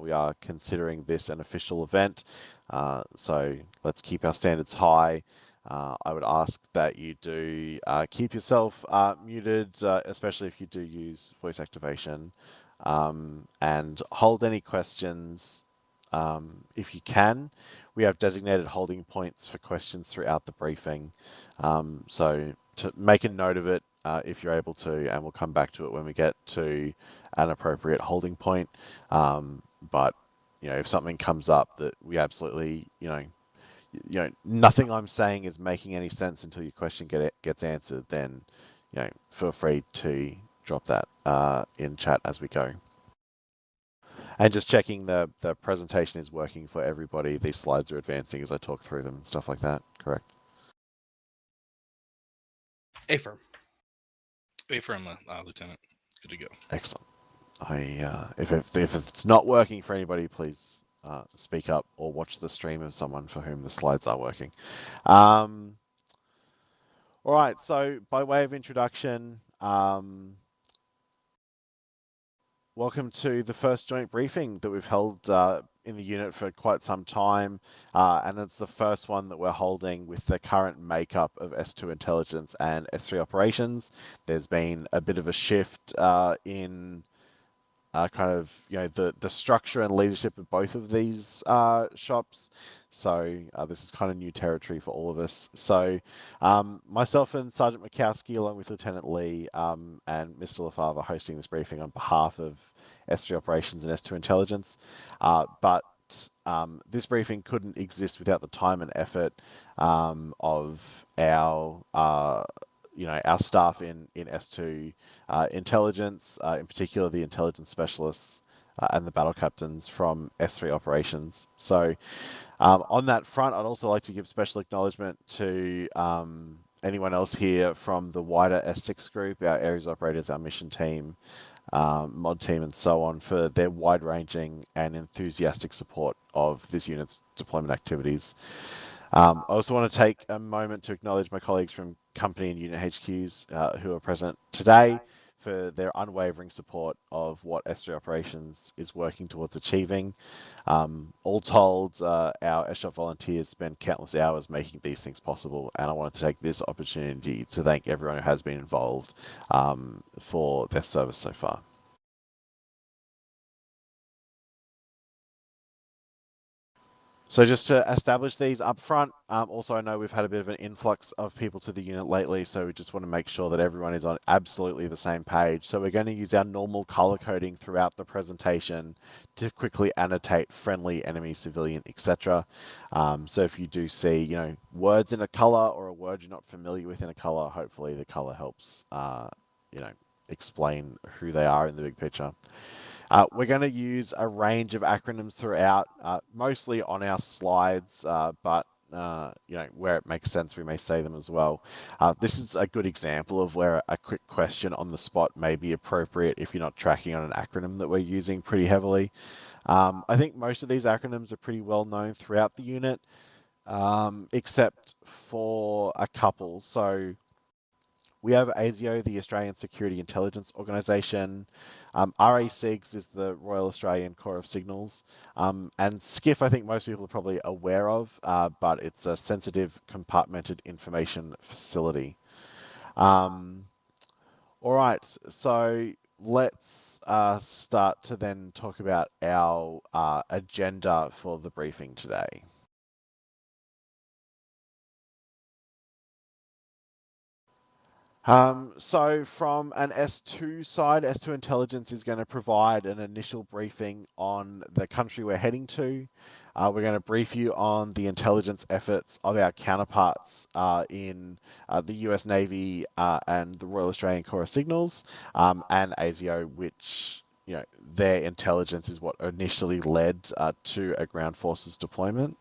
we are considering this an official event, so let's keep our standards high. I would ask that you do keep yourself muted, especially if you do use voice activation, and hold any questions if you can. We have designated holding points for questions throughout the briefing, so to make a note of it if you're able to, and we'll come back to it when we get to an appropriate holding point. But if something comes up that we absolutely, nothing I'm saying is making any sense until your question gets answered, then, feel free to drop that in chat as we go. And just checking the presentation is working for everybody. These slides are advancing as I talk through them and stuff like that. Correct? Affirm. Affirm, Lieutenant. Good to go. Excellent. If it's not working for anybody, please speak up or watch the stream of someone for whom the slides are working. All right, so by way of introduction, welcome to the first joint briefing that we've held in the unit for quite some time, and it's the first one that we're holding with the current makeup of S2 intelligence and S3 operations. There's been a bit of a shift in kind of the structure and leadership of both of these shops. So this is kind of new territory for all of us. So myself and Sergeant Mikowski, along with Lieutenant Lee and Mr. LaFave, are hosting this briefing on behalf of S3 Operations and S2 Intelligence. But this briefing couldn't exist without the time and effort of our staff in S2 intelligence, in particular the intelligence specialists and the battle captains from S3 operations. So on that front, I'd also like to give special acknowledgement to anyone else here from the wider S6 group, our areas operators, our mission team, mod team, and so on, for their wide-ranging and enthusiastic support of this unit's deployment activities. I also want to take a moment to acknowledge my colleagues from company and unit HQs who are present today for their unwavering support of what S3 Operations is working towards achieving. All told, our SSHOP volunteers spend countless hours making these things possible, and I wanted to take this opportunity to thank everyone who has been involved for their service so far. So just to establish these up front, also I know we've had a bit of an influx of people to the unit lately, so we just want to make sure that everyone is on absolutely the same page. So we're going to use our normal color coding throughout the presentation to quickly annotate friendly, enemy, civilian, etc. So if you do see, words in a color or a word you're not familiar with in a color, hopefully the color helps, explain who they are in the big picture. We're going to use a range of acronyms throughout, mostly on our slides, but where it makes sense, we may say them as well. This is a good example of where a quick question on the spot may be appropriate if you're not tracking on an acronym that we're using pretty heavily. I think most of these acronyms are pretty well known throughout the unit, except for a couple. So we have ASIO, the Australian Security Intelligence Organisation. RASIGS is the Royal Australian Corps of Signals. And SCIF, I think most people are probably aware of, but it's a sensitive compartmented information facility. All right, so let's start to then talk about our agenda for the briefing today. So from an S2 side, S2 Intelligence is going to provide an initial briefing on the country we're heading to. We're going to brief you on the intelligence efforts of our counterparts in the US Navy and the Royal Australian Corps of Signals and ASIO, which their intelligence is what initially led to a ground forces deployment.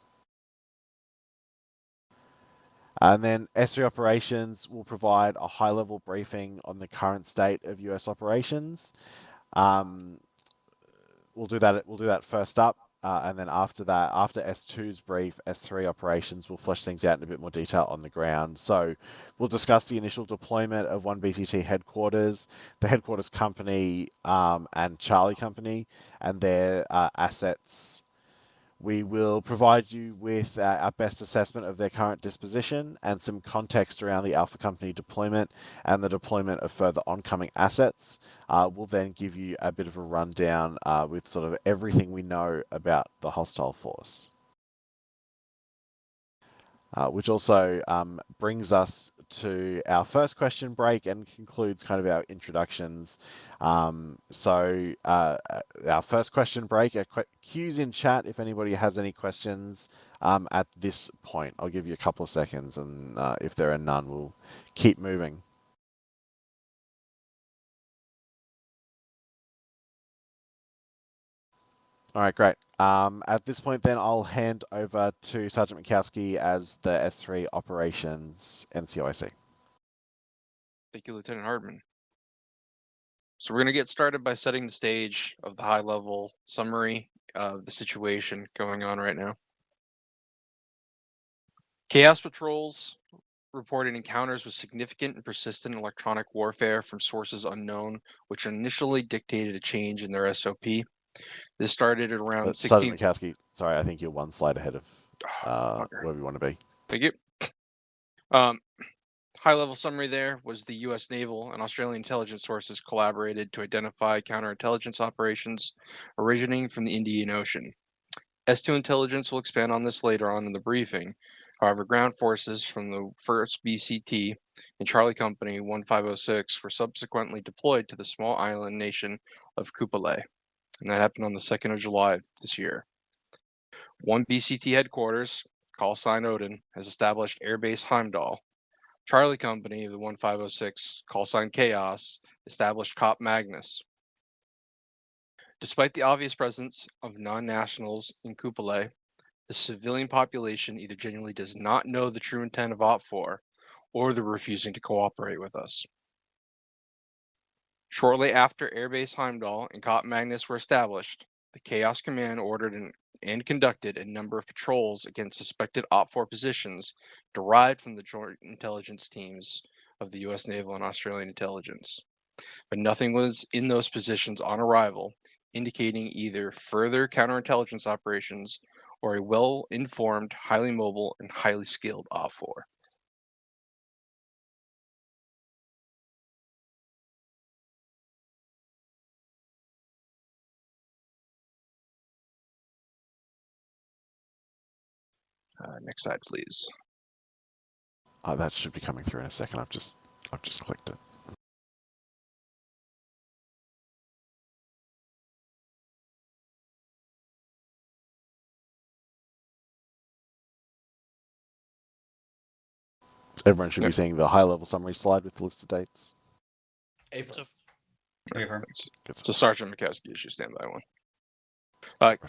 And then S3 Operations will provide a high-level briefing on the current state of US operations. We'll do that first up. and then after that, after S2's brief, S3 operations will flesh things out in a bit more detail on the ground. So we'll discuss the initial deployment of 1BCT headquarters, the headquarters company, and Charlie Company, and their assets. We will provide you with our best assessment of their current disposition and some context around the Alpha Company deployment and the deployment of further oncoming assets. We'll then give you a bit of a rundown with sort of everything we know about the hostile force. Which also brings us to our first question break and concludes kind of our introductions. So our first question break, cues in chat if anybody has any questions at this point. I'll give you a couple of seconds, and if there are none, we'll keep moving. All right, great. At this point, then, I'll hand over to Sergeant Mikowski as the S3 Operations NCOIC. Thank you, Lieutenant Hardman. So we're going to get started by setting the stage of the high-level summary of the situation going on right now. Chaos patrols reported encounters with significant and persistent electronic warfare from sources unknown, which initially dictated a change in their SOP. This started at around 16th. Sergeant Mikowski, sorry, I think you're one slide ahead of where we want to be. Thank you. High-level summary there was the U.S. naval and Australian intelligence sources collaborated to identify counterintelligence operations originating from the Indian Ocean. S2 intelligence will expand on this later on in the briefing. However, ground forces from the 1st BCT and Charlie Company 1506 were subsequently deployed to the small island nation of Kupale, and that happened on the 2nd of July of this year. 1 BCT headquarters, call sign Odin, has established Airbase Heimdall. Charlie Company of the 1506, call sign Chaos, established Cop Magnus. Despite the obvious presence of non-nationals in Kupale, the civilian population either genuinely does not know the true intent of OPFOR, or they're refusing to cooperate with us. Shortly after Airbase Heimdall and Cop Magnus were established, the Chaos Command ordered and conducted a number of patrols against suspected OPFOR positions derived from the joint intelligence teams of the U.S. Naval and Australian intelligence. But nothing was in those positions on arrival, indicating either further counterintelligence operations or a well-informed, highly mobile, and highly skilled OPFOR. Next slide, please. That should be coming through in a second. I've just clicked it. Everyone should be seeing the high-level summary slide with the list of dates. So Sergeant McCaskey, you should stand by one.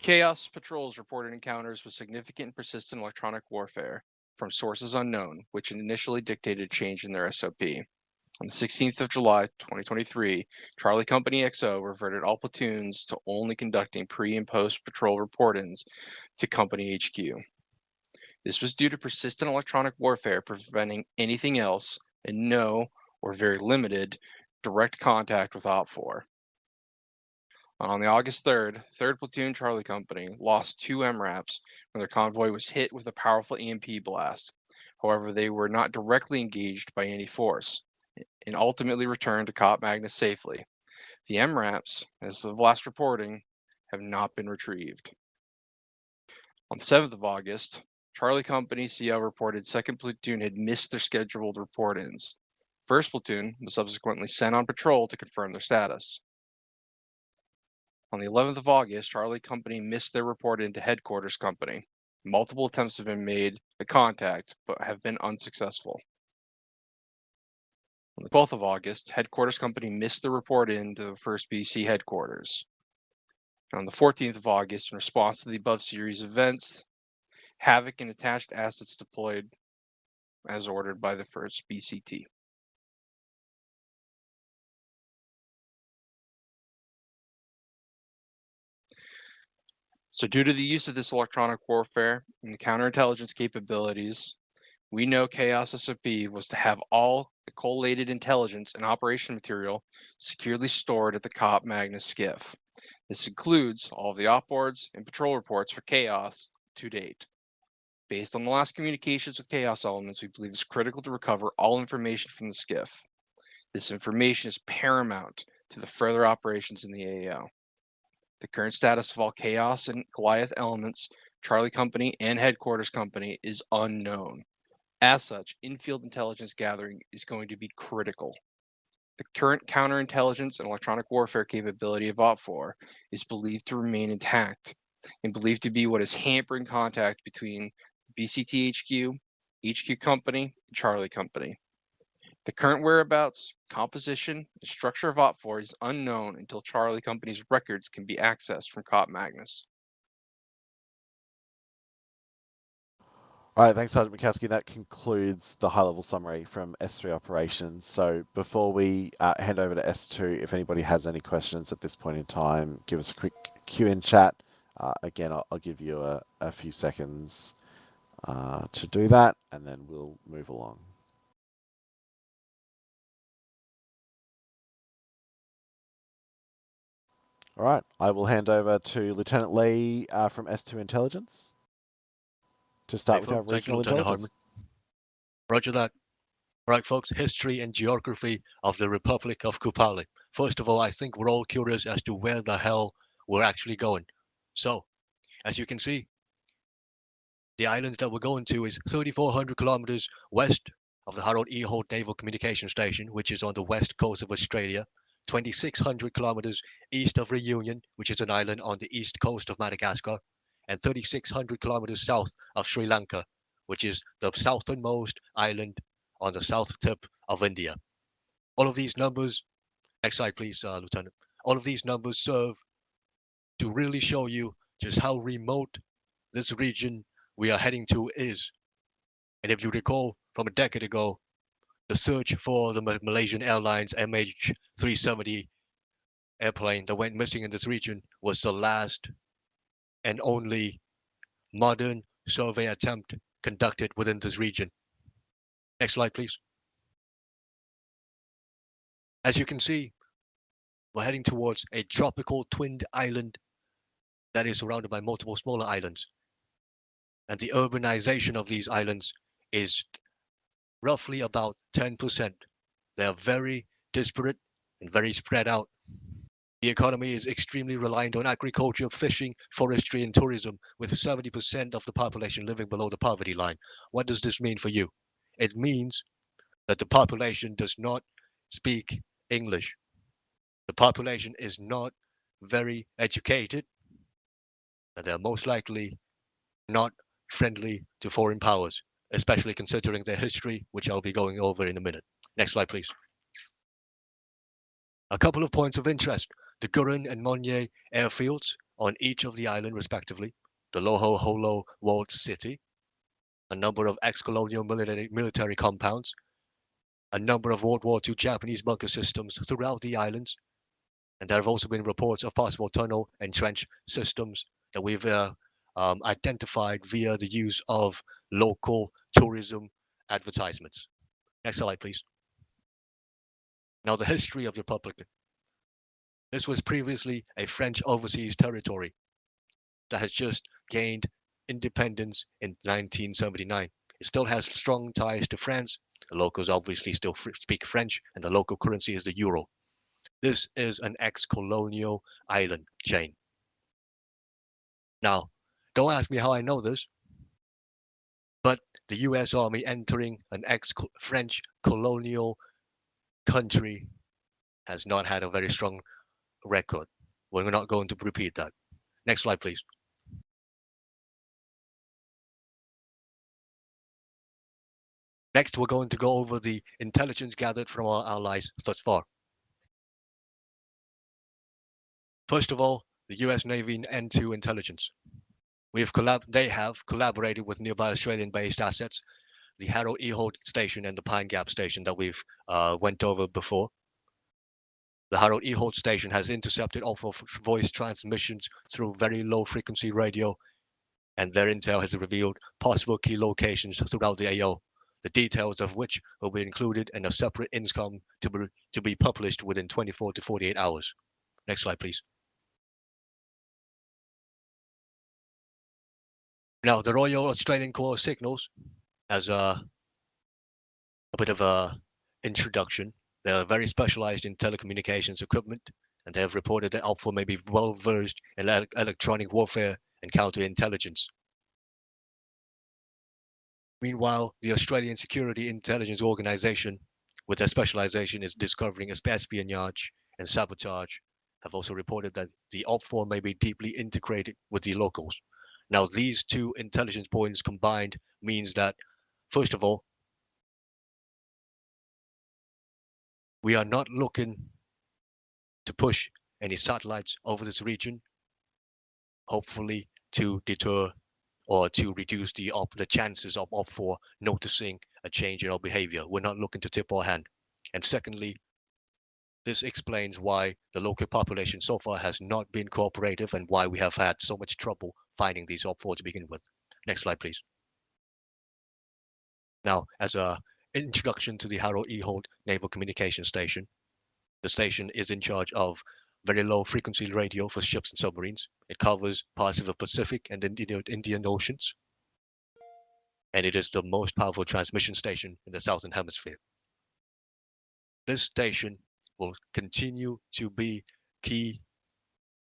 Chaos patrols reported encounters with significant and persistent electronic warfare from sources unknown, which initially dictated a change in their SOP. On the 16th of July, 2023, Charlie Company XO reverted all platoons to only conducting pre- and post-patrol report-ins to Company HQ. This was due to persistent electronic warfare preventing anything else and no, or very limited, direct contact with OPFOR. On the August 3rd, 3rd Platoon Charlie Company lost 2 MRAPs when their convoy was hit with a powerful EMP blast. However, they were not directly engaged by any force and ultimately returned to Cop Magnus safely. The MRAPs, as of last reporting, have not been retrieved. On the 7th of August, Charlie Company CO reported 2nd Platoon had missed their scheduled report-ins. 1st Platoon was subsequently sent on patrol to confirm their status. On the 11th of August, Charlie Company missed their report into Headquarters Company. Multiple attempts have been made at contact, but have been unsuccessful. On the 12th of August, Headquarters Company missed the report into the 1st BC Headquarters. On the 14th of August, in response to the above series of events, Havoc and attached assets deployed as ordered by the 1st BCT. So due to the use of this electronic warfare and the counterintelligence capabilities, we know Chaos SOP was to have all the collated intelligence and operation material securely stored at the COP Magnus skiff. This includes all of the op boards and patrol reports for Chaos to date. Based on the last communications with Chaos elements, we believe it's critical to recover all information from the skiff. This information is paramount to the further operations in the AAO. The current status of all Chaos and Goliath elements, Charlie Company and Headquarters Company, is unknown. As such, in-field intelligence gathering is going to be critical. The current counterintelligence and electronic warfare capability of OPFOR is believed to remain intact and believed to be what is hampering contact between BCT HQ Company, and Charlie Company. The current whereabouts, composition, and structure of OPFOR is unknown until Charlie Company's records can be accessed from COP Magnus. All right, thanks, Sergeant McCaskey. That concludes the high-level summary from S3 operations. So before we hand over to S2, if anybody has any questions at this point in time, give us a quick Q in chat. Again, I'll give you a few seconds to do that, and then we'll move along. All right, I will hand over to Lieutenant Lee from S2 Intelligence to start with our regional intelligence. Roger that. Right, folks, history and geography of the Republic of Kupali. First of all, I think we're all curious as to where the hell we're actually going. So, as you can see, the island that we're going to is 3,400 kilometers west of the Harold E. Holt Naval Communication Station, which is on the west coast of Australia, 2,600 kilometers east of Reunion, which is an island on the east coast of Madagascar, and 3,600 kilometers south of Sri Lanka, which is the southernmost island on the south tip of India. All of these numbers, next slide please, Lieutenant. All of these numbers serve to really show you just how remote this region we are heading to is. And if you recall from a decade ago, the search for the Malaysian Airlines MH370 airplane that went missing in this region was the last and only modern survey attempt conducted within this region. Next slide, please. As you can see, we're heading towards a tropical twinned island that is surrounded by multiple smaller islands. And the urbanization of these islands is roughly about 10%. They are very disparate and very spread out. The economy is extremely reliant on agriculture, fishing, forestry, and tourism, with 70% of the population living below the poverty line. What does this mean for you? It means that the population does not speak English. The population is not very educated, and they're most likely not friendly to foreign powers, especially considering their history, which I'll be going over in a minute. Next slide, please. A couple of points of interest. The Gurun and Monye airfields on each of the island, respectively. The Loho Holo walled city. A number of ex-colonial military compounds. A number of World War II Japanese bunker systems throughout the islands. And there have also been reports of possible tunnel and trench systems that we've identified via the use of local tourism advertisements. Next slide, please. Now, the history of the Republic. This was previously a French overseas territory that has just gained independence in 1979. It still has strong ties to France. The locals obviously still speak French, and the local currency is the euro. This is an ex-colonial island chain. Now, don't ask me how I know this, but the US Army entering an ex-French colonial country has not had a very strong record. We're not going to repeat that. Next slide, please. Next, we're going to go over the intelligence gathered from our allies thus far. First of all, the US Navy N2 intelligence. They have collaborated with nearby Australian-based assets, the Harold E. Holt station and the Pine Gap station that we've went over before. The Harold E. Holt station has intercepted all voice transmissions through very low frequency radio, and their intel has revealed possible key locations throughout the AO, the details of which will be included in a separate INSCOM to be published within 24 to 48 hours. Next slide, please. Now, the Royal Australian Corps signals, as a bit of a introduction, they are very specialized in telecommunications equipment, and they have reported that Alpha may be well versed in electronic warfare and counterintelligence. Meanwhile, the Australian Security Intelligence Organization, with their specialization in discovering espionage and sabotage, have also reported that the OPFOR may be deeply integrated with the locals. Now, these two intelligence points combined means that, first of all, we are not looking to push any satellites over this region, hopefully to deter or to reduce the chances of OPFOR noticing a change in our behavior. We're not looking to tip our hand. And secondly, this explains why the local population so far has not been cooperative and why we have had so much trouble finding these OPFOR to begin with. Next slide, please. Now, as an introduction to the Harold E. Holt Naval Communication Station, the station is in charge of very low frequency radio for ships and submarines. It covers parts of the Pacific and Indian Oceans, and it is the most powerful transmission station in the Southern Hemisphere. This station will continue to be key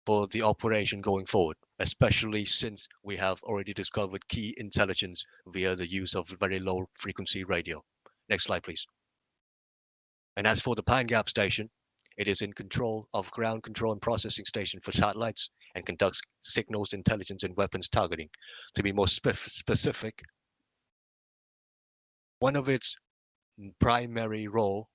for the operation going forward, especially since we have already discovered key intelligence via the use of very low frequency radio. Next slide, please. And as for the Pine Gap station, it is in control of ground control and processing station for satellites and conducts signals, intelligence, and weapons targeting. To be more specific, one of its primary role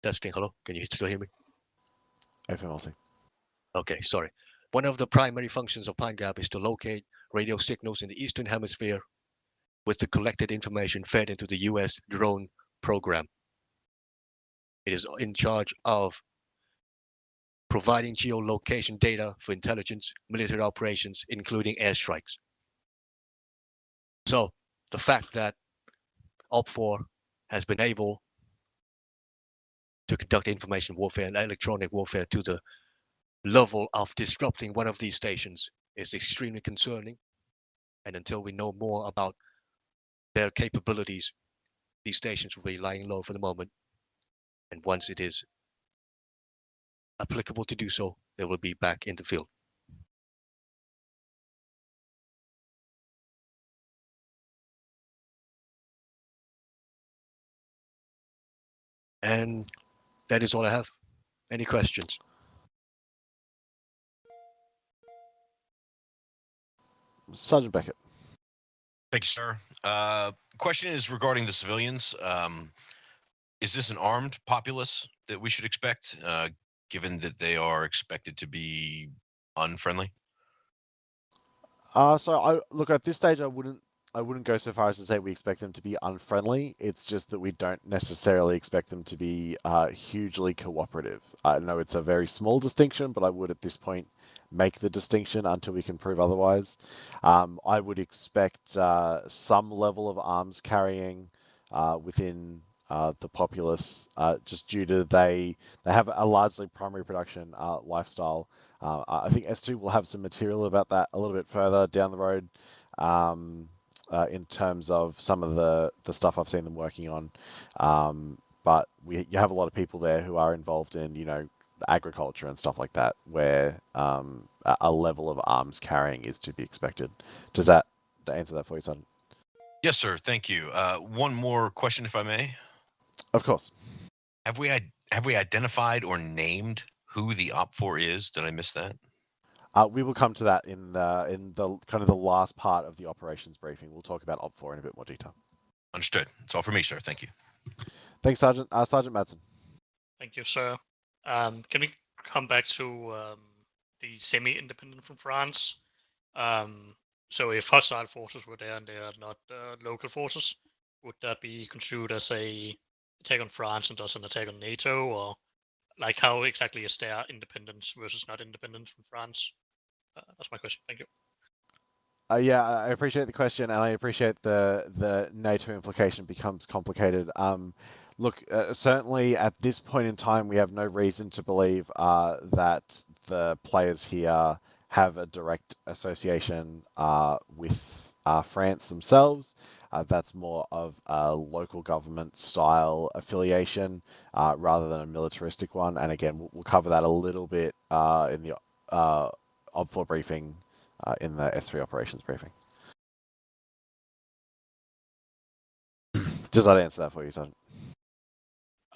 testing, hello, can you still hear me? FMLT. Okay, sorry. One of the primary functions of Pine Gap is to locate radio signals in the Eastern Hemisphere with the collected information fed into the US drone program. It is in charge of providing geolocation data for intelligence, military operations, including airstrikes. So the fact that OPFOR has been able to conduct information warfare and electronic warfare to the level of disrupting one of these stations is extremely concerning. And until we know more about their capabilities, these stations will be lying low for the moment. And once it is applicable to do so, they will be back in the field. And that is all I have. Any questions? Sergeant Beckett. Thank you, sir. Question is regarding the civilians. Is this an armed populace that we should expect, given that they are expected to be unfriendly? Look, at this stage, I wouldn't go so far as to say we expect them to be unfriendly. It's just that we don't necessarily expect them to be hugely cooperative. I know it's a very small distinction, but I would at this point make the distinction until we can prove otherwise. I would expect some level of arms carrying within the populace, just due to they have a largely primary production lifestyle. I think S2 will have some material about that a little bit further down the road, in terms of some of the stuff I've seen them working on. But you have a lot of people there who are involved in, agriculture and stuff like that, where a level of arms carrying is to be expected. Does that answer that for you, Sergeant? Yes, sir. Thank you. One more question, if I may. Of course. Have we identified or named who the OPFOR is? Did I miss that? We will come to that in the kind of the last part of the operations briefing. We'll talk about OPFOR in a bit more detail. Understood. That's all for me, sir. Thank you. Thanks, Sergeant. Sergeant Madsen. Thank you, sir. Can we come back to the semi-independent from France? So if hostile forces were there and they are not local forces, would that be construed as a attack on France and thus an attack on NATO, or like how exactly is their independence versus not independence from France? That's my question. Thank you. Yeah, I appreciate the question, and I appreciate the NATO implication becomes complicated. Look, certainly at this point in time, we have no reason to believe that the players here have a direct association with France themselves. That's more of a local government style affiliation rather than a militaristic one. And again, we'll cover that a little bit in the OB4 briefing in the S3 operations briefing. Does that answer that for you, Sergeant?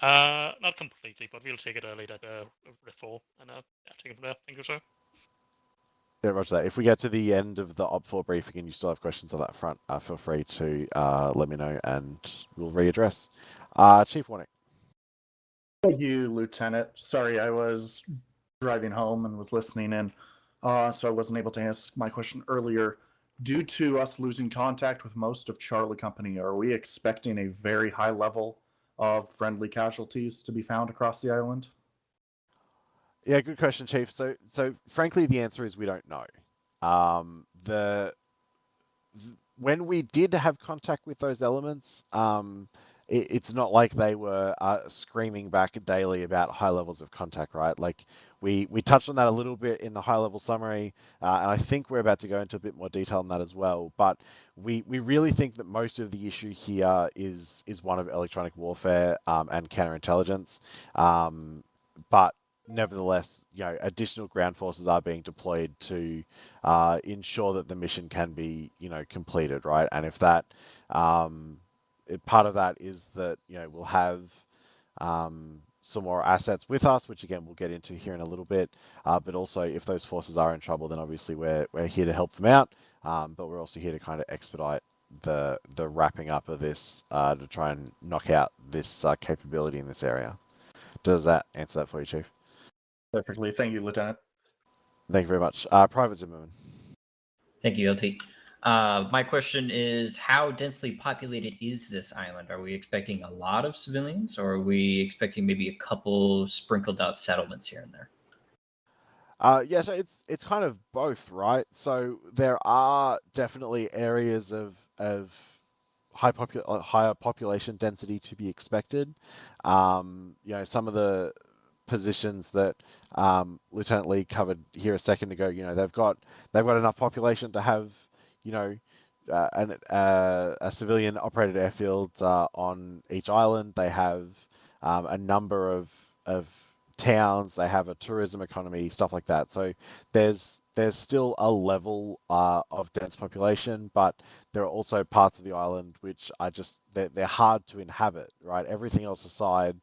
Not completely, but we'll take it later at the fall and yeah, take it from there. Thank you, sir. Yeah, roger that. If we get to the end of the OB4 briefing and you still have questions on that front, feel free to let me know and we'll readdress. Chief Warnick. Thank you, Lieutenant. Sorry, I was driving home and was listening in, so I wasn't able to ask my question earlier. Due to us losing contact with most of Charlie Company, are we expecting a very high level of friendly casualties to be found across the island? Yeah, good question, Chief. So frankly, the answer is we don't know. When we did have contact with those elements, it's not like they were screaming back daily about high levels of contact, right? Like we touched on that a little bit in the high level summary, and I think we're about to go into a bit more detail on that as well. But we really think that most of the issue here is one of electronic warfare and counterintelligence. But nevertheless, additional ground forces are being deployed to ensure that the mission can be, completed, right? And if that, part of that is that, we'll have some more assets with us, which again we'll get into here in a little bit. But also, if those forces are in trouble, then obviously we're here to help them out. But we're also here to kind of expedite the wrapping up of this to try and knock out this capability in this area. Does that answer that for you, Chief? Perfectly. Thank you, Lieutenant. Thank you very much. Private Zimmerman. Thank you, LT. My question is, how densely populated is this island? Are we expecting a lot of civilians, or are we expecting maybe a couple sprinkled out settlements here and there? Yeah, so it's kind of both, right? So there are definitely areas of higher population density to be expected. Some of the positions that Lieutenant Lee covered here a second ago, they've got enough population to have, a civilian operated airfield on each island. They have a number of towns. They have a tourism economy, stuff like that. So there's still a level of dense population, but there are also parts of the island which are just they're hard to inhabit, right? Everything else aside,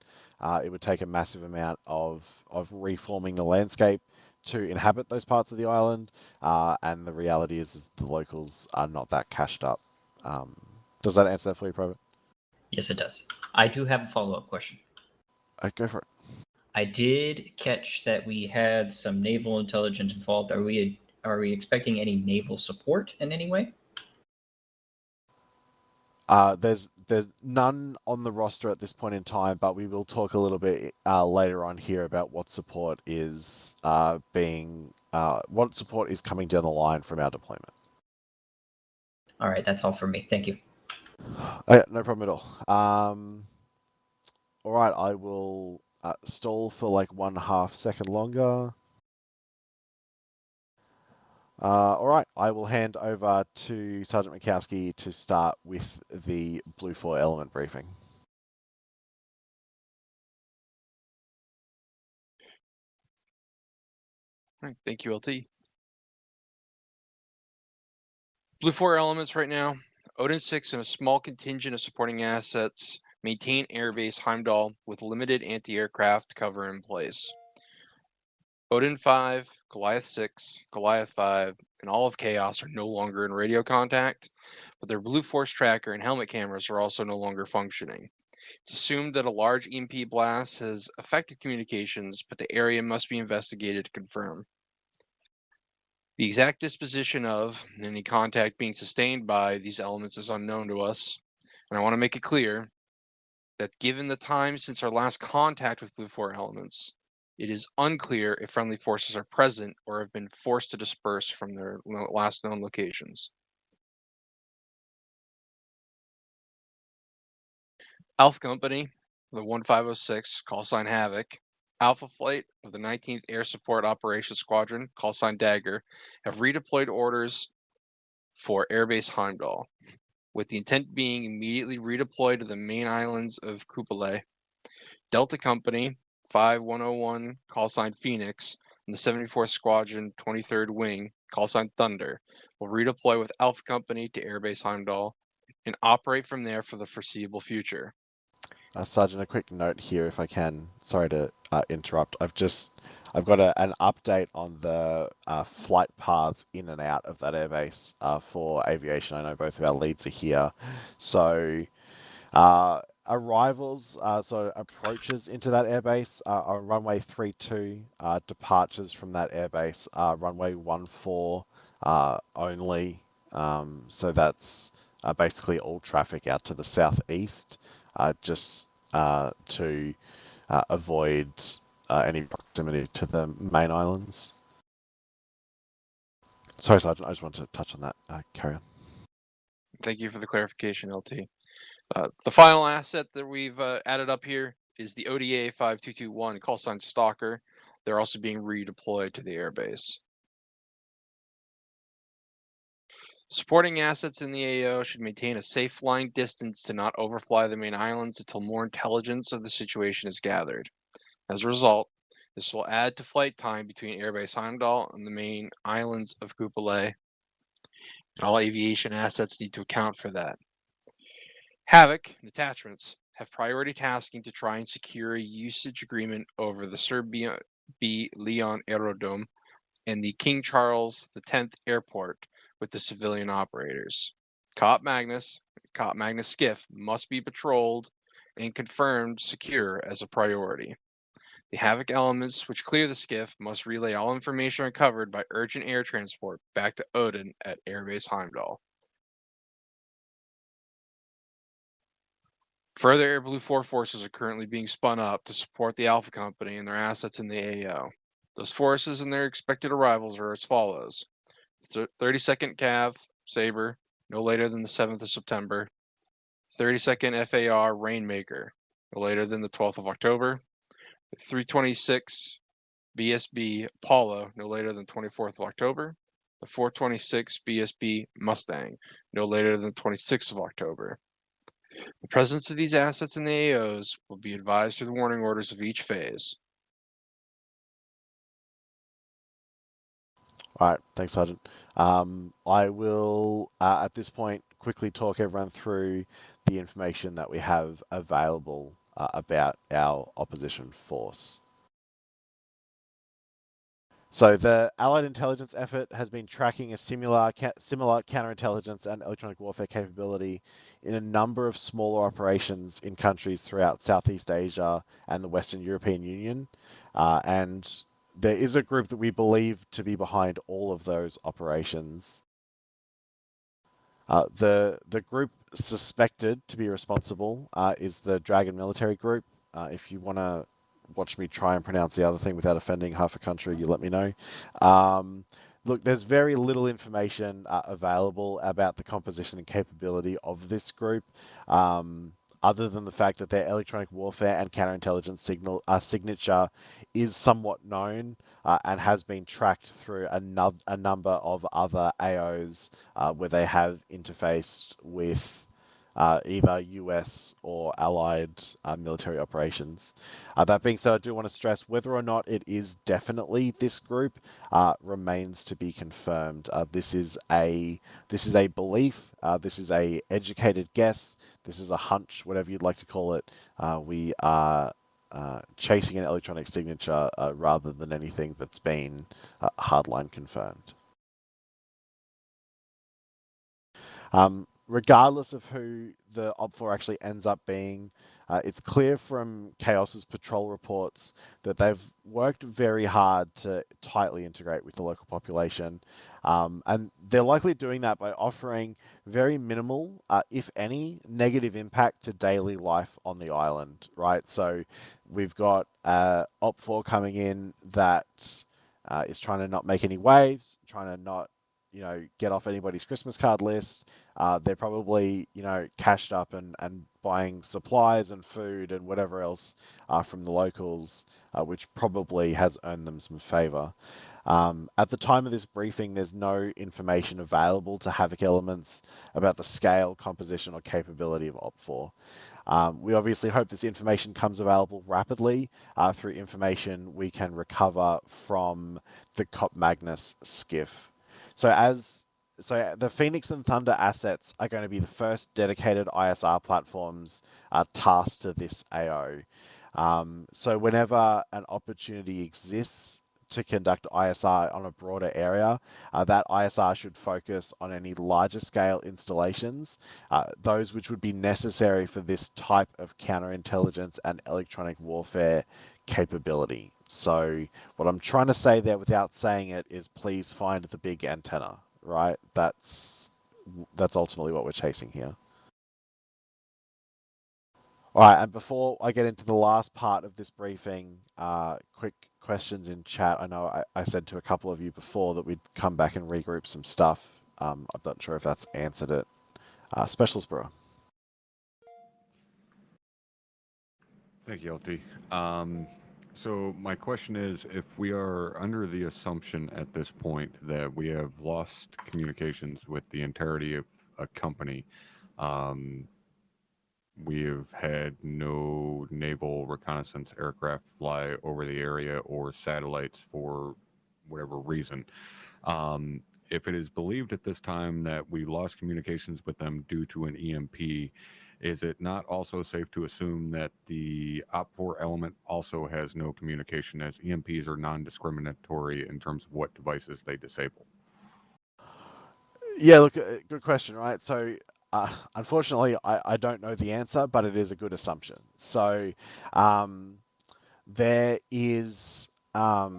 it would take a massive amount of reforming the landscape to inhabit those parts of the island, and the reality is the locals are not that cashed up. Does that answer that for you, Private? Yes, it does. I do have a follow-up question. Go for it. I did catch that we had some naval intelligence involved. Are we expecting any naval support in any way? There's none on the roster at this point in time, but we will talk a little bit later on here about what support is coming down the line from our deployment. All right, that's all for me. Thank you. No problem at all. All right, I will stall for like 1/2 second longer. All right, I will hand over to Sergeant Mikowski to start with the Blue 4 element briefing. All right, thank you, LT. Blue 4 elements right now. Odin 6 and a small contingent of supporting assets maintain Airbase Heimdall with limited anti-aircraft cover in place. Odin 5, Goliath 6, Goliath 5, and all of Chaos are no longer in radio contact, but their Blue Force tracker and helmet cameras are also no longer functioning. It's assumed that a large EMP blast has affected communications, but the area must be investigated to confirm. The exact disposition of and any contact being sustained by these elements is unknown to us, and I want to make it clear that given the time since our last contact with Blue 4 elements, it is unclear if friendly forces are present or have been forced to disperse from their last known locations. Alpha Company, the 1506, call sign Havoc, Alpha Flight of the 19th Air Support Operations Squadron, call sign Dagger, have redeployed orders for Airbase Heimdall, with the intent being immediately redeployed to the main islands of Kupale. Delta Company, 5101, call sign Phoenix, and the 74th Squadron, 23rd Wing, call sign Thunder, will redeploy with Alpha Company to Airbase Heimdall and operate from there for the foreseeable future. Sergeant, a quick note here, if I can. Sorry to interrupt. I've got an update on the flight paths in and out of that airbase for aviation. I know both of our leads are here, so arrivals, so approaches into that airbase are runway 32. Departures from that airbase are runway 14 only. So that's basically all traffic out to the southeast, just to avoid any proximity to the main islands. Sorry, Sergeant, I just wanted to touch on that. Carry on. Thank you for the clarification, LT. The final asset that we've added up here is the ODA 5221, call sign Stalker. They're also being redeployed to the airbase. Supporting assets in the AO should maintain a safe flying distance to not overfly the main islands until more intelligence of the situation is gathered. As a result, this will add to flight time between Airbase Heimdall and the main islands of Kupale. And all aviation assets need to account for that. Havoc and attachments have priority tasking to try and secure a usage agreement over the Serbia B. Leon Aerodrome and the King Charles X Airport with the civilian operators. Cop Magnus skiff must be patrolled and confirmed secure as a priority. The Havoc elements which clear the skiff must relay all information recovered by urgent air transport back to Odin at Airbase Heimdall. Further Air Blue 4 forces are currently being spun up to support the Alpha Company and their assets in the AO. Those forces and their expected arrivals are as follows. 32nd Cav Sabre, no later than the 7th of September. 32nd FAR Rainmaker, no later than the 12th of October. 326 BSB Apollo, no later than 24th of October. The 426 BSB Mustang, no later than the 26th of October. The presence of these assets in the AOs will be advised through the warning orders of each phase. All right, thanks, Sergeant. I will, at this point, quickly talk everyone through the information that we have available about our opposition force. So the Allied intelligence effort has been tracking a similar counterintelligence and electronic warfare capability in a number of smaller operations in countries throughout Southeast Asia and the Western European Union, and there is a group that we believe to be behind all of those operations. The group suspected to be responsible is the Dragon Military Group. If you want to watch me try and pronounce the other thing without offending half a country, you let me know. Look, there's very little information available about the composition and capability of this group, other than the fact that their electronic warfare and counterintelligence signature is somewhat known and has been tracked through a number of other AOs where they have interfaced with either US or allied military operations. That being said, I do want to stress whether or not it is definitely this group remains to be confirmed. This is a belief. This is a educated guess. This is a hunch, whatever you'd like to call it. We are chasing an electronic signature rather than anything that's been hardline confirmed. Regardless of who the OPFOR actually ends up being, it's clear from Chaos's patrol reports that they've worked very hard to tightly integrate with the local population. And they're likely doing that by offering very minimal, if any, negative impact to daily life on the island, right? So we've got OPFOR coming in that is trying to not make any waves, trying to not, get off anybody's Christmas card list. They're probably, cashed up and buying supplies and food and whatever else from the locals, which probably has earned them some favor. At the time of this briefing, there's no information available to Havoc Elements about the scale, composition, or capability of OPFOR. We obviously hope this information comes available rapidly through information we can recover from the Cop Magnus skiff. So the Phoenix and Thunder assets are going to be the first dedicated ISR platforms tasked to this AO. So whenever an opportunity exists to conduct ISR on a broader area, that ISR should focus on any larger scale installations, those which would be necessary for this type of counterintelligence and electronic warfare capability. So what I'm trying to say there without saying it is please find the big antenna, right? That's ultimately what we're chasing here. All right, and before I get into the last part of this briefing, quick questions in chat. I know I said to a couple of you before that we'd come back and regroup some stuff. I'm not sure if that's answered it. Specialist Brewer. Thank you, LT. So my question is, if we are under the assumption at this point that we have lost communications with the entirety of a company, we have had no naval reconnaissance aircraft fly over the area or satellites for whatever reason. If it is believed at this time that we lost communications with them due to an EMP, is it not also safe to assume that the OPFOR element also has no communication, as EMPs are non-discriminatory in terms of what devices they disable? Yeah, look, good question, right? So unfortunately, I don't know the answer, but it is a good assumption. So there is a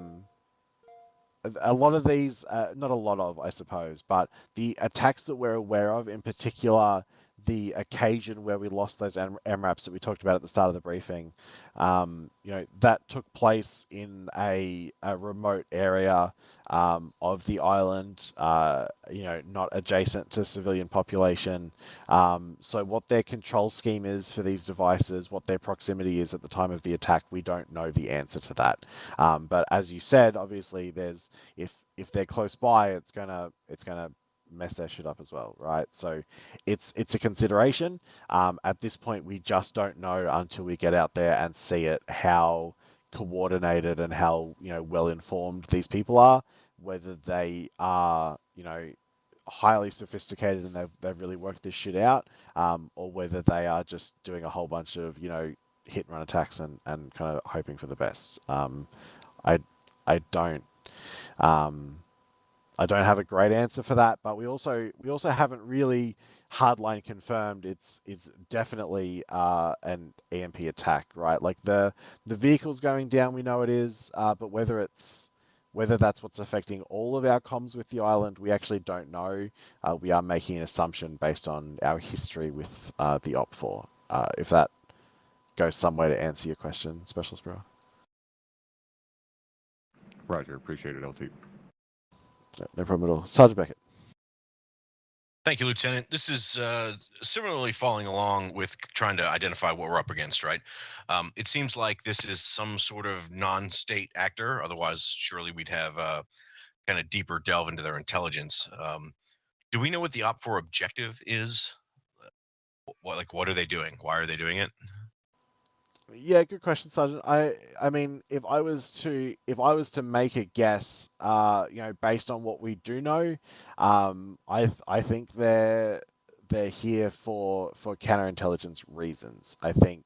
lot of these, not a lot of, I suppose, but the attacks that we're aware of, in particular, the occasion where we lost those MRAPs that we talked about at the start of the briefing, that took place in a remote area of the island, not adjacent to civilian population. So what their control scheme is for these devices, what their proximity is at the time of the attack, we don't know the answer to that. But as you said, obviously, there's if they're close by, it's gonna mess their shit up as well, right? So it's a consideration. At this point, we just don't know until we get out there and see it how coordinated and how well informed these people are, whether they are highly sophisticated and they've really worked this shit out, or whether they are just doing a whole bunch of hit and run attacks and kind of hoping for the best. I don't have a great answer for that, but we also haven't really hardline confirmed it's definitely an EMP attack, right? Like the vehicle's going down, we know it is, but whether that's what's affecting all of our comms with the island, we actually don't know. We are making an assumption based on our history with the OPFOR. If that goes some way to answer your question, Specialist Brewer. Roger, appreciate it, LT. No problem at all. Sergeant Beckett. Thank you, Lieutenant. This is similarly following along with trying to identify what we're up against, right? It seems like this is some sort of non-state actor. Otherwise, surely we'd have a kind of deeper delve into their intelligence. Do we know what the OPFOR objective is? What are they doing? Why are they doing it? Yeah, good question, Sergeant. I mean, if I was to make a guess, based on what we do know, I think they're here for counterintelligence reasons. I think,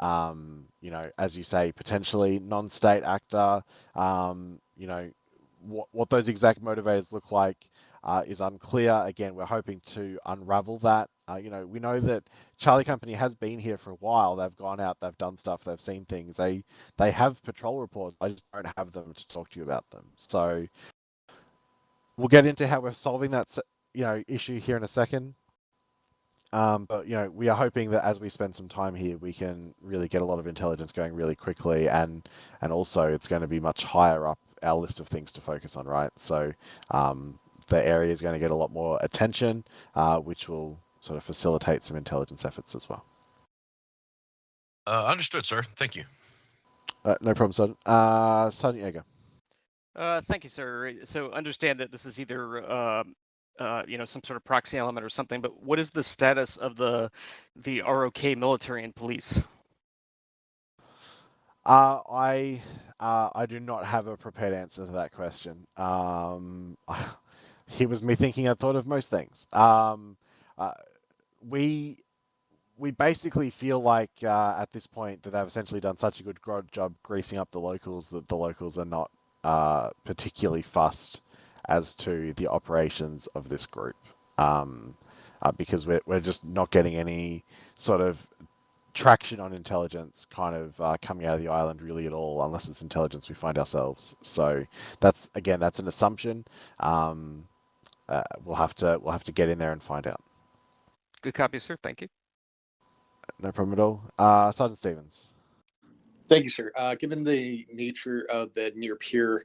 as you say, potentially non-state actor. What those exact motivators look like, is unclear. Again, we're hoping to unravel that. We know that Charlie Company has been here for a while. They've gone out, they've done stuff, they've seen things. They have patrol reports. I just don't have them to talk to you about them. So we'll get into how we're solving that issue here in a second. But we are hoping that as we spend some time here, we can really get a lot of intelligence going really quickly, and also it's going to be much higher up our list of things to focus on, right? So the area is going to get a lot more attention, which will sort of facilitate some intelligence efforts as well. Understood, sir. Thank you. No problem, Sergeant. Sergeant Yeager. Thank you, sir. So understand that this is either some sort of proxy element or something, but what is the status of the ROK military and police? I do not have a prepared answer to that question. It was me thinking I thought of most things. We basically feel like at this point that they've essentially done such a good job greasing up the locals that the locals are not particularly fussed as to the operations of this group, because we're just not getting any sort of traction on intelligence kind of coming out of the island really at all, unless it's intelligence we find ourselves. So that's an assumption. We'll have to get in there and find out. Good copy, sir. Thank you. No problem at all. Sergeant Stevens. Thank you, sir. Given the nature of the near peer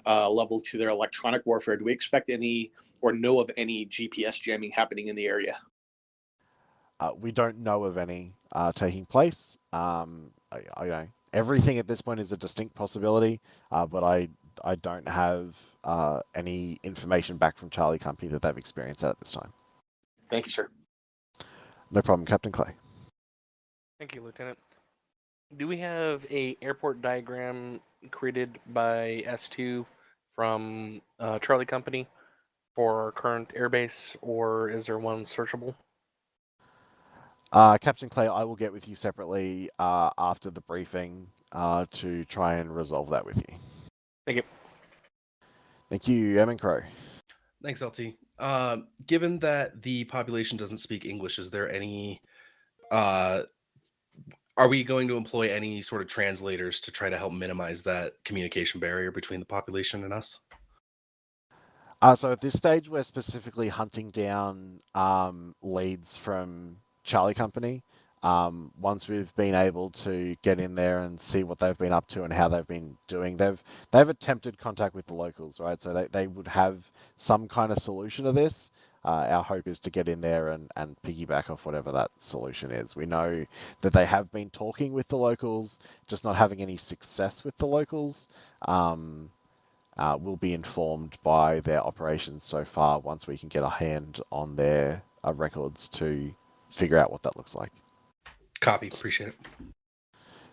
level to their electronic warfare, do we expect any or know of any GPS jamming happening in the area? We don't know of any taking place. Everything at this point is a distinct possibility, but I don't have any information back from Charlie Company that they've experienced that at this time. Thank you, sir. No problem, Captain Clay. Thank you, Lieutenant. Do we have a airport diagram created by S2 from Charlie Company for our current airbase, or is there one searchable? Captain Clay, I will get with you separately after the briefing to try and resolve that with you. Thank you. Thank you, Emin Crow. Thanks, LT. Given that the population doesn't speak English, is there any... are we going to employ any sort of translators to try to help minimize that communication barrier between the population and us? So at this stage, we're specifically hunting down leads from Charlie Company. Once we've been able to get in there and see what they've been up to and how they've been doing, they've attempted contact with the locals, right? So they would have some kind of solution to this. Our hope is to get in there and piggyback off whatever that solution is. We know that they have been talking with the locals, just not having any success with the locals. We'll be informed by their operations so far once we can get a hand on their records to figure out what that looks like. Copy. Appreciate it.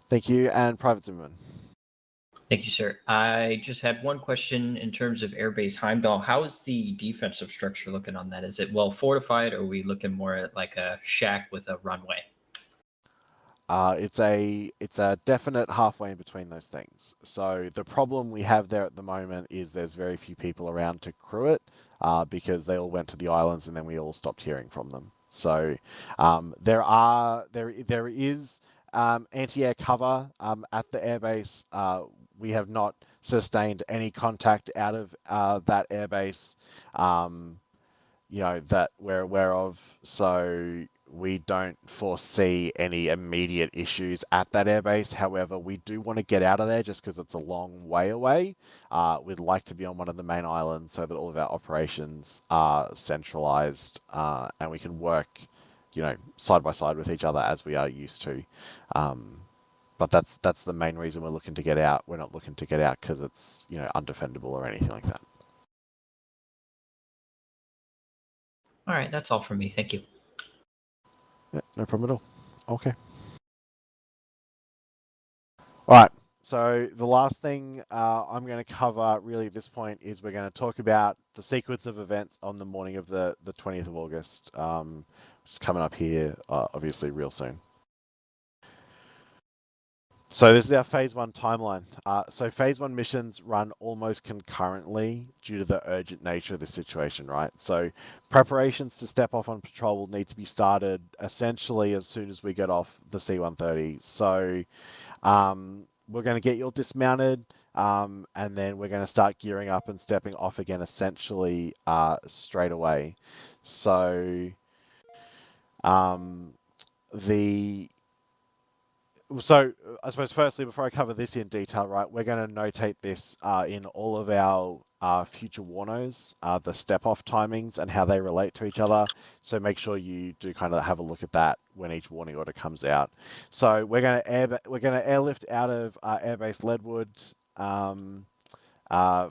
Thank you. And Private Zimmerman. Thank you, sir. I just had one question in terms of Airbase Heimdall. How is the defensive structure looking on that? Is it well fortified, or are we looking more at like a shack with a runway? It's a definite halfway in between those things. So the problem we have there at the moment is there's very few people around to crew it because they all went to the islands and then we all stopped hearing from them. So there is anti-air cover at the airbase. We have not sustained any contact out of that airbase, that we're aware of. So we don't foresee any immediate issues at that airbase. However, we do want to get out of there just because it's a long way away. We'd like to be on one of the main islands so that all of our operations are centralized and we can work, side by side with each other as we are used to. But that's the main reason we're looking to get out. We're not looking to get out because it's undefendable or anything like that. All right, that's all from me. Thank you. Yeah, no problem at all. Okay. All right. So the last thing I'm going to cover really at this point is we're going to talk about the sequence of events on the morning of the 20th of August, which is coming up here, obviously, real soon. So this is our phase 1 timeline. So phase 1 missions run almost concurrently due to the urgent nature of the situation, right? So preparations to step off on patrol will need to be started essentially as soon as we get off the C-130. So we're going to get you all dismounted, and then we're going to start gearing up and stepping off again essentially straight away. So So I suppose firstly, before I cover this in detail, right, we're going to notate this in all of our future warnos, the step-off timings and how they relate to each other. So make sure you do kind of have a look at that when each warning order comes out. So we're going to airlift out of Airbase Leadwood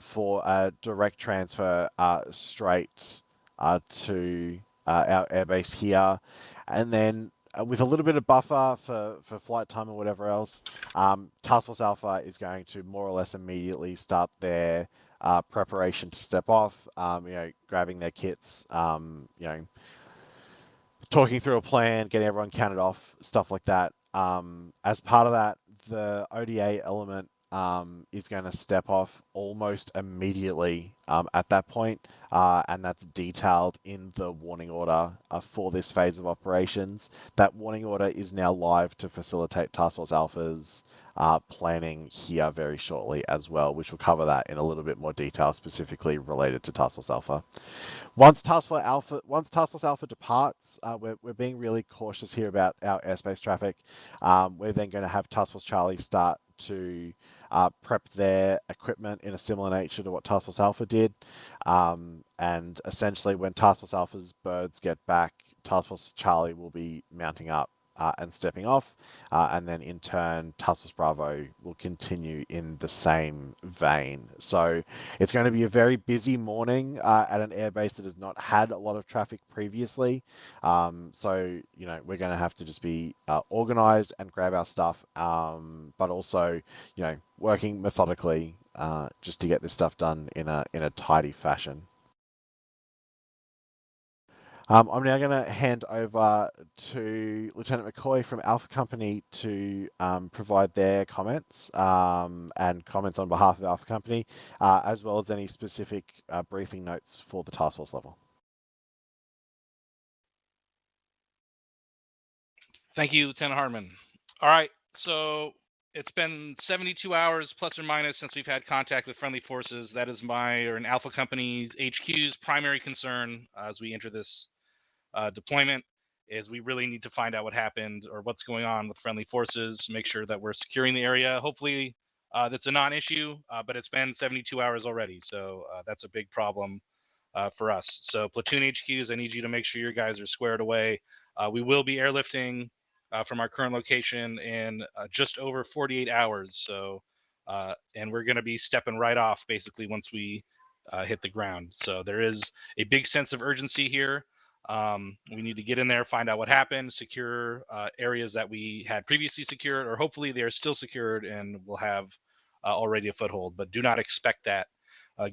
for a direct transfer straight to our airbase here, and then with a little bit of buffer for flight time or whatever else, Task Force Alpha is going to more or less immediately start their preparation to step off, grabbing their kits, talking through a plan, getting everyone counted off, stuff like that. As part of that, the ODA element is going to step off almost immediately at that point, and that's detailed in the warning order for this phase of operations. That warning order is now live to facilitate Task Force Alpha's planning here very shortly as well, which will cover that in a little bit more detail, specifically related to Task Force Alpha. Once Task Force Alpha departs, we're being really cautious here about our airspace traffic. We're then going to have Task Force Charlie start to prep their equipment in a similar nature to what Task Force Alpha did. And essentially, when Task Force Alpha's birds get back, Task Force Charlie will be mounting up and stepping off, and then in turn, Task Force Bravo will continue in the same vein. So it's going to be a very busy morning at an airbase that has not had a lot of traffic previously. So, we're going to have to just be organized and grab our stuff, but also, working methodically just to get this stuff done in a tidy fashion. I'm now going to hand over to Lieutenant McCoy from Alpha Company to provide their comments and comments on behalf of Alpha Company, as well as any specific briefing notes for the task force level. Thank you, Lieutenant Hartman. All right, so it's been 72 hours plus or minus since we've had contact with friendly forces. That is an Alpha Company's HQ's primary concern as we enter this deployment. Is we really need to find out what happened or what's going on with friendly forces, make sure that we're securing the area. Hopefully that's a non-issue, but it's been 72 hours already, so that's a big problem for us. So platoon HQs, I need you to make sure your guys are squared away. We will be airlifting from our current location in just over 48 hours. So, and we're going to be stepping right off basically once we hit the ground. So there is a big sense of urgency here. We need to get in there, find out what happened, secure areas that we had previously secured, or hopefully they are still secured and we'll have already a foothold. But do not expect that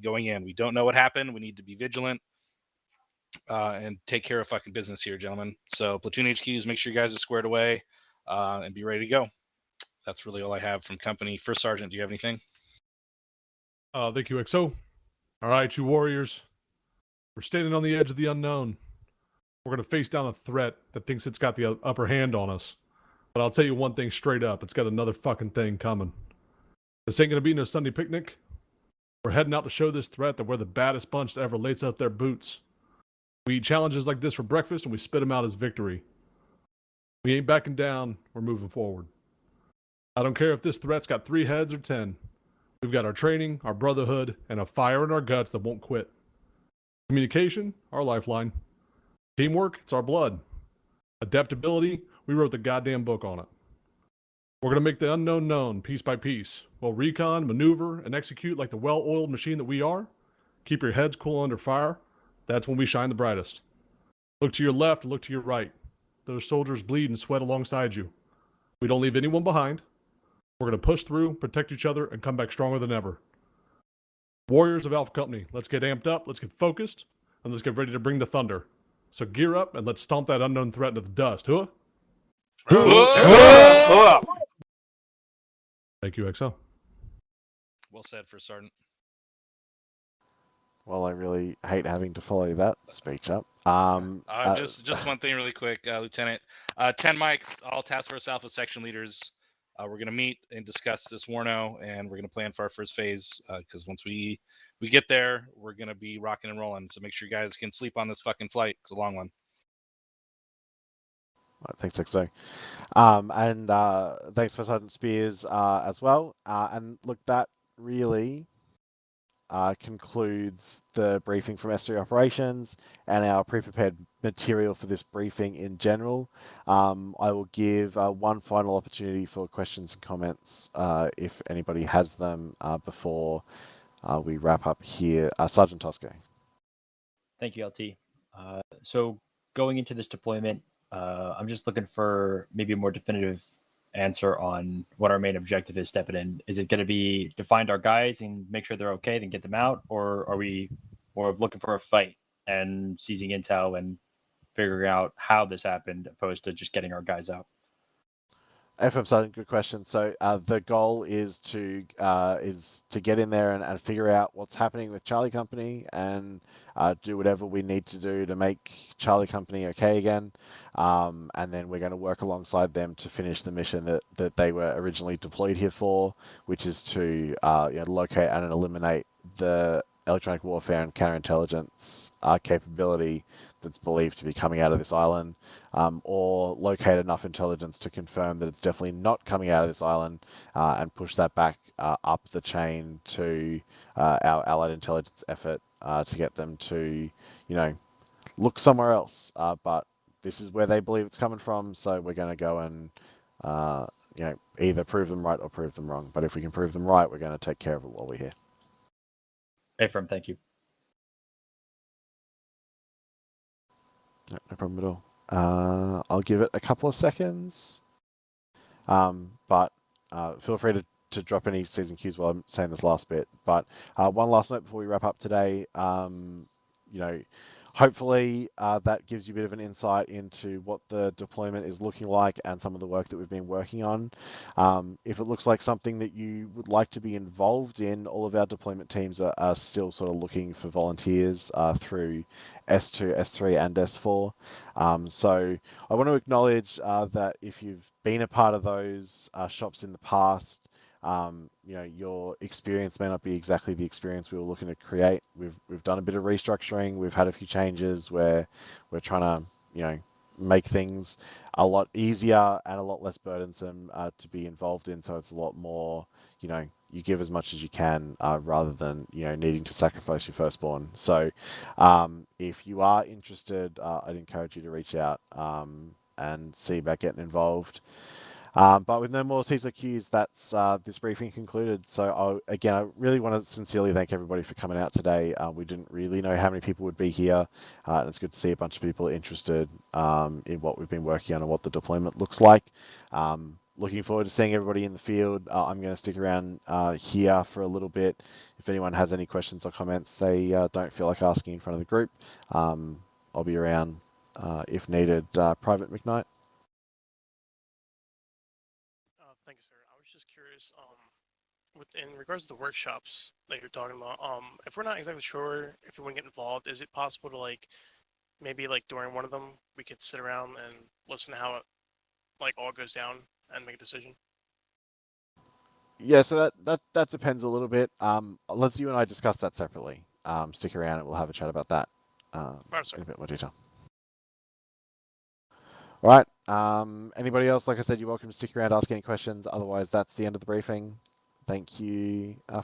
going in. We don't know what happened. We need to be vigilant and take care of fucking business here, gentlemen. So platoon HQs, make sure you guys are squared away and be ready to go. That's really all I have from company. First Sergeant, do you have anything? Thank you, XO. All right, you warriors. We're standing on the edge of the unknown. We're going to face down a threat that thinks it's got the upper hand on us. But I'll tell you one thing straight up. It's got another fucking thing coming. This ain't going to be no Sunday picnic. We're heading out to show this threat that we're the baddest bunch that ever lays out their boots. We eat challenges like this for breakfast and we spit them out as victory. We ain't backing down. We're moving forward. I don't care if this threat's got 3 heads or 10. We've got our training, our brotherhood, and a fire in our guts that won't quit. Communication, our lifeline. Teamwork, it's our blood. Adaptability, we wrote the goddamn book on it. We're going to make the unknown known piece by piece. We'll recon, maneuver, and execute like the well-oiled machine that we are. Keep your heads cool under fire. That's when we shine the brightest. Look to your left and look to your right. Those soldiers bleed and sweat alongside you. We don't leave anyone behind. We're going to push through, protect each other, and come back stronger than ever. Warriors of Alpha Company, let's get amped up, let's get focused, and let's get ready to bring the thunder. So gear up and let's stomp that unknown threat into the dust, huh? Thank you, XO. Well said, First Sergeant. Well, I really hate having to follow that speech up. Just one thing really quick, Lieutenant. 10 mics, all Task Force Alpha section leaders. We're going to meet and discuss this Warno, and we're going to plan for our first phase, because once we get there, we're going to be rocking and rolling. So make sure you guys can sleep on this fucking flight. It's a long one. Thanks, XO. And thanks for Sergeant Spears as well. And look, that really concludes the briefing from S3 Operations and our pre-prepared material for this briefing in general. I will give one final opportunity for questions and comments if anybody has them before we wrap up here. Sergeant Tosco. Thank you, LT. So going into this deployment, I'm just looking for maybe a more definitive answer on what our main objective is stepping in. Is it going to be to find our guys and make sure they're okay, then get them out, or are we more of looking for a fight and seizing intel and figuring out how this happened, opposed to just getting our guys out? FM Sergeant, good question. So the goal is to get in there and figure out what's happening with Charlie Company and do whatever we need to do to make Charlie Company okay again. And then we're going to work alongside them to finish the mission that they were originally deployed here for, which is to locate and eliminate the electronic warfare and counterintelligence capability that's believed to be coming out of this island, or locate enough intelligence to confirm that it's definitely not coming out of this island, and push that back up the chain to our allied intelligence effort to get them to, look somewhere else. But this is where they believe it's coming from, so we're going to go and either prove them right or prove them wrong. But if we can prove them right, we're going to take care of it while we're here. Ephraim, thank you. No problem at all. I'll give it a couple of seconds, but feel free to drop any season cues while I'm saying this last bit. But one last note before we wrap up today. Hopefully that gives you a bit of an insight into what the deployment is looking like and some of the work that we've been working on. If it looks like something that you would like to be involved in, all of our deployment teams are still sort of looking for volunteers through S2, S3 and S4. So I want to acknowledge that if you've been a part of those shops in the past, your experience may not be exactly the experience we were looking to create. We've done a bit of restructuring. We've had a few changes where we're trying to, make things a lot easier and a lot less burdensome to be involved in. So it's a lot more, you give as much as you can rather than, needing to sacrifice your firstborn. So if you are interested, I'd encourage you to reach out and see about getting involved. But with no more Caesar cues, that's this briefing concluded. So I really want to sincerely thank everybody for coming out today. We didn't really know how many people would be here, and it's good to see a bunch of people interested in what we've been working on and what the deployment looks like. Looking forward to seeing everybody in the field. I'm going to stick around here for a little bit. If anyone has any questions or comments they don't feel like asking in front of the group, I'll be around if needed. Private McKnight. Thank you, sir. I was just curious, in regards to the workshops that you're talking about, if we're not exactly sure if we want to get involved, is it possible to maybe during one of them we could sit around and listen to how it all goes down and make a decision? Yeah, so that depends a little bit. Let's you and I discuss that separately. Stick around and we'll have a chat about that in a bit more detail. All right. Anybody else? Like I said, you're welcome to stick around, ask any questions. Otherwise, that's the end of the briefing. Thank you for